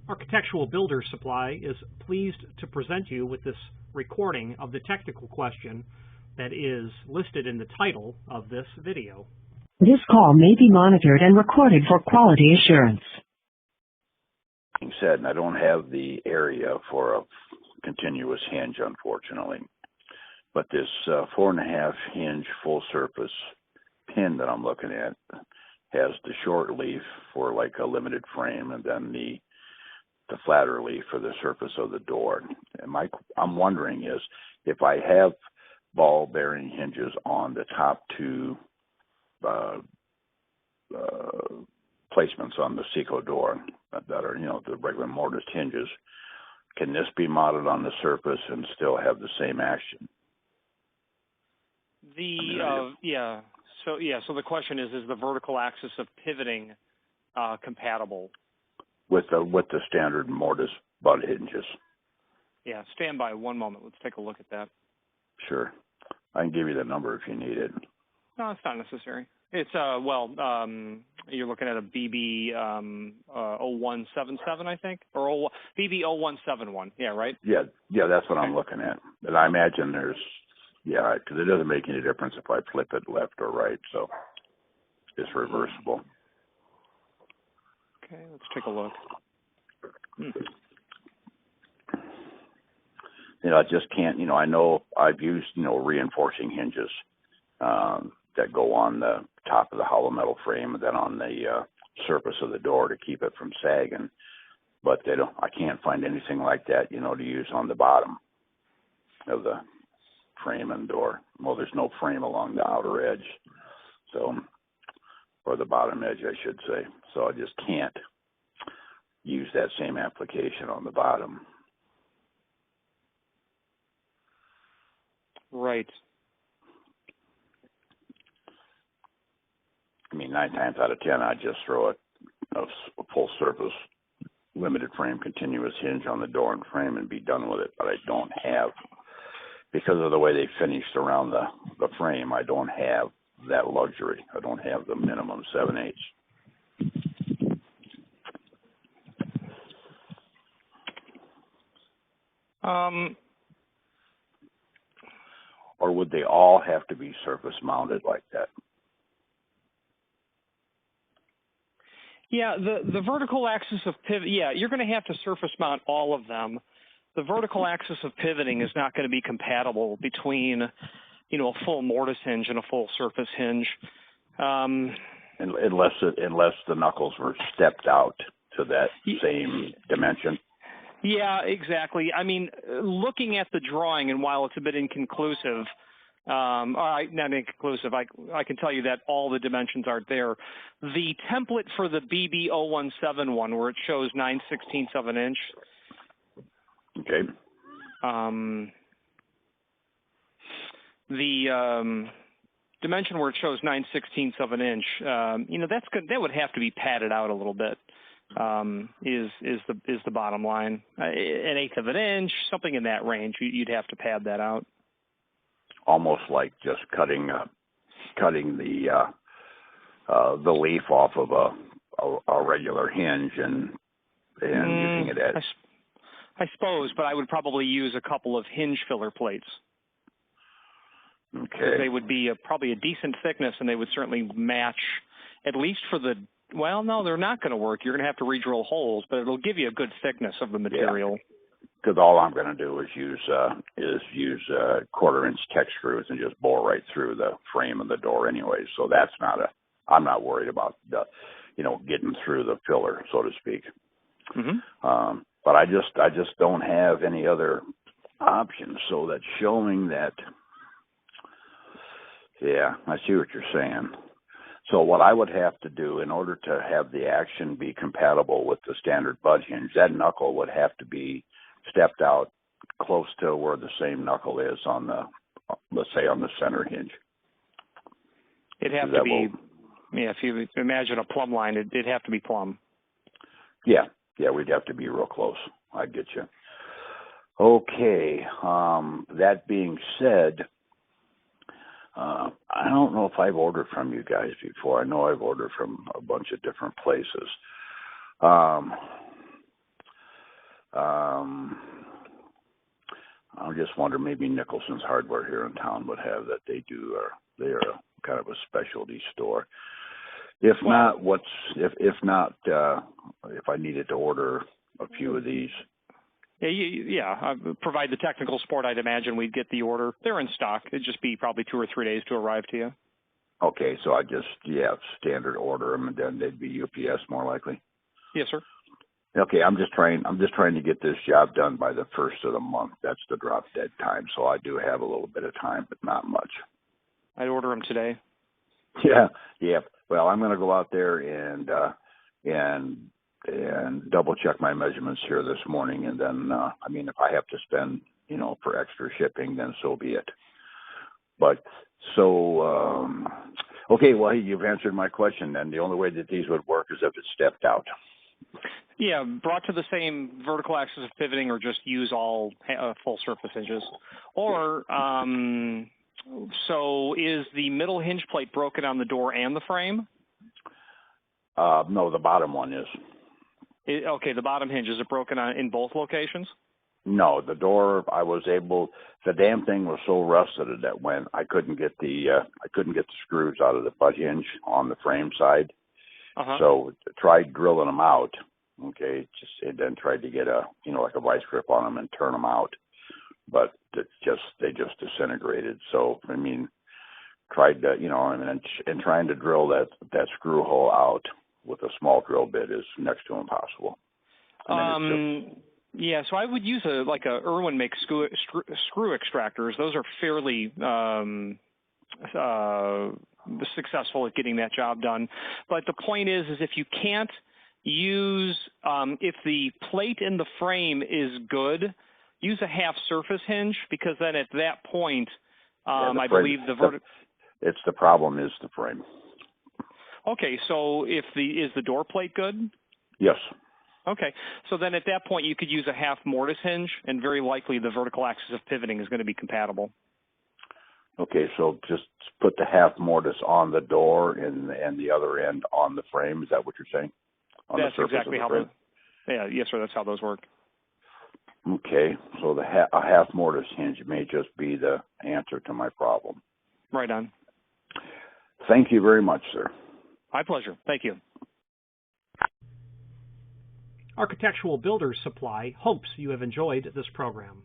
Architectural Builder Supply is pleased to present you with this recording of the technical question that is listed in the title of this video. This call may be monitored and recorded for quality assurance. Being said, and I don't have the area for a continuous hinge, unfortunately. But this 4.5 hinge full surface pin that I'm looking at has the short leaf for like a limited frame, and then the flatter leaf for the surface of the door. And I'm wondering is if I have ball bearing hinges on the top two placements on the Seco door that are, the regular mortise hinges, can this be mounted on the surface and still have the same action? So the question is the vertical axis of pivoting compatible with the standard mortise butt hinges? Yeah, stand by one moment. Let's take a look at that. Sure. I can give you the number if you need it. No, it's not necessary. It's you're looking at a BB0177, I think, or BB0171. Yeah, right? Yeah, that's what I'm looking at. And I imagine because it doesn't make any difference if I flip it left or right, so it's reversible. Okay, let's take a look. I just can't, I know I've used, reinforcing hinges that go on the top of the hollow metal frame and then on the surface of the door to keep it from sagging. But I can't find anything like that, to use on the bottom of the frame and door. Well, there's no frame along the outer edge, or the bottom edge, I should say. So I just can't use that same application on the bottom. Right. I mean, 9 times out of 10, I just throw a full surface limited frame continuous hinge on the door and frame and be done with it. But I don't have, because of the way they finished around the frame, I don't have that luxury. I don't have the minimum 7/8. Or would they all have to be surface mounted like that? Yeah, the vertical axis of pivot, you're going to have to surface mount all of them. The vertical axis of pivoting is not going to be compatible between, a full mortise hinge and a full surface hinge. Unless the knuckles were stepped out to that same dimension. Yeah, exactly. I mean, looking at the drawing, and while it's a bit inconclusive, not inconclusive, I can tell you that all the dimensions aren't there. The template for the BB0171, where it shows 9/16 of an inch. Okay. The dimension where it shows 9/16 of an inch, that would have to be padded out a little bit. Is the bottom line. 1/8 of an inch, something in that range. You'd have to pad that out. Almost like just cutting the leaf off of a regular hinge and using it as. I suppose, but I would probably use a couple of hinge filler plates. Okay. They would be probably a decent thickness, and they would certainly match, at least for the. Well, no, they're not going to work. You're going to have to re-drill holes, but it'll give you a good thickness of the material. Because all I'm going to do is use 1/4-inch tech screws and just bore right through the frame of the door anyway. So that's I'm not worried about getting through the filler, so to speak. Mm-hmm. But I just don't have any other options. So that's showing that. Yeah, I see what you're saying. So what I would have to do in order to have the action be compatible with the standard butt hinge, that knuckle would have to be stepped out close to where the same knuckle is on let's say on the center hinge. It'd have to be, if you imagine a plumb line, it'd have to be plumb. Yeah, we'd have to be real close. I get you. Okay, that being said, I don't know if I've ordered from you guys before. I know I've ordered from a bunch of different places. I just wonder maybe Nicholson's Hardware here in town would have that. They do, or they are kind of a specialty store. If not, if I needed to order a few of these. Yeah. Provide the technical support, I'd imagine we'd get the order. They're in stock. It'd just be probably 2 or 3 days to arrive to you. Okay, so I just, standard order them, and then they'd be UPS more likely. Yes, sir. Okay, I'm just trying to get this job done by the first of the month. That's the drop dead time. So I do have a little bit of time, but not much. I'd order them today. Yeah. Well, I'm going to go out there and double check my measurements here this morning, and then if I have to spend for extra shipping, then so be it. But so okay, well, you've answered my question. Then the only way that these would work is if it's stepped out. Yeah, brought to the same vertical axis of pivoting, or just use all full surface hinges. Or, so is the middle hinge plate broken on the door and the frame? No, the bottom one is. Okay, the bottom hinge, is it broken in both locations? No, the door, the damn thing was so rusted that when I couldn't get the screws out of the butt hinge on the frame side. Uh-huh. So tried drilling them out. Okay, and then tried to get like a vice grip on them and turn them out, but they just disintegrated. So tried to and trying to drill that screw hole out with a small drill bit is next to impossible. Yeah, so I would use a Irwin makes screw extractors. Those are fairly successful at getting that job done. But the point is if you can't use, if the plate in the frame is good, use a half surface hinge, because then at that point, I believe it's the problem is the frame. Okay, so is the door plate good? Yes. Okay, so then at that point you could use a half mortise hinge, and very likely the vertical axis of pivoting is going to be compatible. Okay, so just put the half mortise on the door and the other end on the frame. Is that what you're saying? That's exactly how those. Yeah, yes, sir. That's how those work. Okay, so a half mortise hinge may just be the answer to my problem. Right on. Thank you very much, sir. My pleasure. Thank you. Architectural Builders Supply hopes you have enjoyed this program.